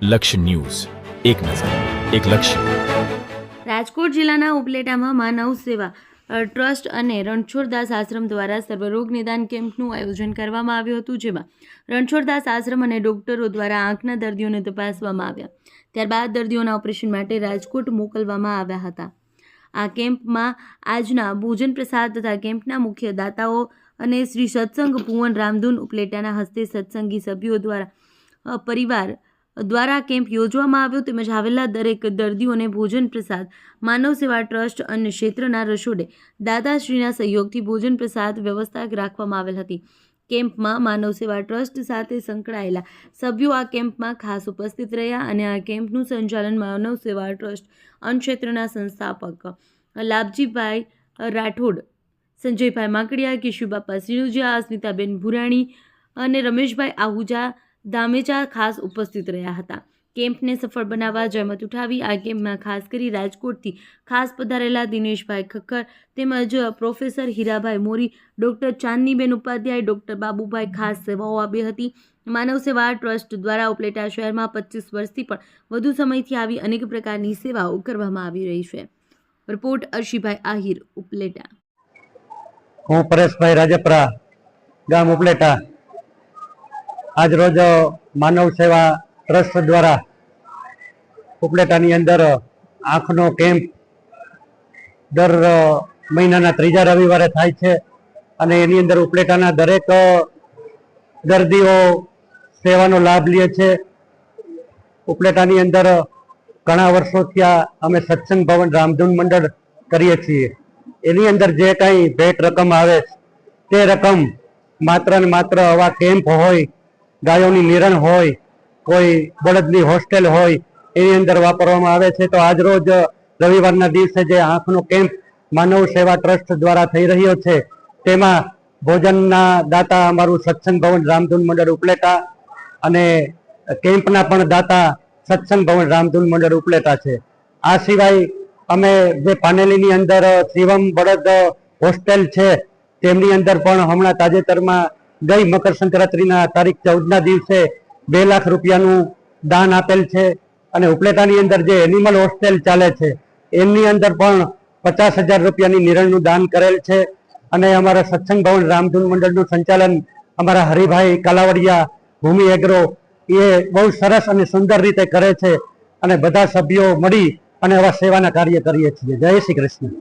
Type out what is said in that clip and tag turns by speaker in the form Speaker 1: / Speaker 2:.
Speaker 1: લક્ષ્ય ન્યૂઝ, એક નજર, એક લક્ષ્ય.
Speaker 2: રાજકોટ જિલ્લાના ઉપલેટામાં માનવ સેવા ટ્રસ્ટ અને રણછોડદાસ આશ્રમ દ્વારા સર્વરોગ નિદાન કેમ્પનું આયોજન કરવામાં આવ્યું હતું, જેમાં રણછોડદાસ આશ્રમ અને ડોક્ટરો દ્વારા આંખના દર્દીઓને તપાસવામાં આવ્યા. ત્યારબાદ દર્દીઓના ઓપરેશન માટે રાજકોટ મોકલવામાં આવ્યા હતા. આ કેમ્પમાં આજના ભોજન પ્રસાદ તથા કેમ્પના મુખ્ય દાતાઓ અને શ્રી સત્સંગ ભુવન રામધૂન ઉપલેટાના હસ્તે સત્સંગી સભ્યો દ્વારા પરિવાર દ્વારા કેમ્પ યોજવામાં આવ્યો, તેમજ આવેલા દરેક દર્દીઓને ભોજન પ્રસાદ માનવ સેવા ટ્રસ્ટ અને ક્ષેત્રના રસોડે દાદાશ્રીના સહયોગથી ભોજન પ્રસાદ વ્યવસ્થા રાખવામાં આવેલ હતી. કેમ્પમાં માનવ સેવા ટ્રસ્ટ સાથે સંકળાયેલા સભ્યો આ કેમ્પમાં ખાસ ઉપસ્થિત રહ્યા અને આ કેમ્પનું સંચાલન માનવ સેવા ટ્રસ્ટ અને ક્ષેત્રના સંસ્થાપક લાભજીભાઈ રાઠોડ, સંજયભાઈ માકડિયા, કેશુબાપા સિણુજીયા, અસ્મિતાબેન ભુરાણી અને રમેશભાઈ આહુજા ધામેચા ખાસ ઉપસ્થિત રહ્યા હતા. કેમ્પને સફળ બનાવવા જહેમત ઉઠાવી આ કેમ્પમાં ખાસ કરી રાજકોટથી ખાસ પધારેલા દિનેશભાઈ ખક્કર તેમજ પ્રોફેસર હીરાભાઈ મોરી, ડૉક્ટર ચાંદનીબેન ઉપાધ્યાય, ડૉક્ટર બાબુભાઈ ખાસ સેવાઓ આપી હતી. માનવ સેવા ટ્રસ્ટ દ્વારા ઉપલેટા શહેરમાં 25 વર્ષથી પણ વધુ સમયથી આવી અનેક પ્રકારની સેવાઓ કરવામાં આવી રહી છે. રિપોર્ટ અર્શીભાઈ આહિર, ઉપલેટા.
Speaker 3: હું પરેશભાઈ રાજપરા, ગામ ઉપલેટા. આજ રોજ માનવ સેવા ટ્રસ્ટ દ્વારા ઉપલેટાની અંદર આંખનો કેમ્પ દર મહિનાના 3જા રવિવારે થાય છે અને એની અંદર ઉપલેટાના દરેક દર્દીઓ સેવાનો લાભ લે છે. ઉપલેટાની અંદર ઘણા વર્ષોથી અમે સત્સંગ ભવન રામધૂન મંડળ કરીએ છીએ. એની અંદર જે કાંઈ ભેટ રકમ આવે તે રકમ માત્ર ને માત્ર આવા કેમ્પ હોય, ગાયોની નિરણ હોય, કોઈ બળદની હોસ્ટેલ હોય, એની અંદર વાપરવામાં આવે છે. તો આજ રોજ રવિવારના દિવસે જે આંખનો કેમ્પ માનવ સેવા ટ્રસ્ટ દ્વારા થઈ રહ્યો છે, તેમાં ભોજનના દાતા અમારું સત્સંગ ભવન રામધૂન મંડળ ઉપલેટા અને કેમ્પના પણ દાતા સત્સંગ ભવન રામધૂન મંડળ ઉપલેટા છે. આ સિવાય અમે જે પાનેલીની અંદર શિવમ બળદ હોસ્ટેલ છે, તેમની અંદર પણ હમણાં તાજેતરમાં ગઈ મકર સંક્રાંતિના તારીખ 14ના દિવસે 2 લાખ રૂપિયાનું દાન આપેલ છે. અને ઉપલેટાની અંદર જે એનિમલ હોસ્ટેલ ચાલે છે, એમની અંદર પણ 50,000 રૂપિયાની નિરણનું દાન કરેલ છે. અને અમારા સત્સંગ ભવન રામધૂન મંડળનું સંચાલન અમારા હરિભાઈ કાલાવડિયા, ભૂમિ એગ્રો, એ બહુ સરસ અને સુંદર રીતે કરે છે. અને બધા સભ્યો મળી અને આવા સેવાના કાર્ય કરીએ છીએ. જય શ્રી કૃષ્ણ.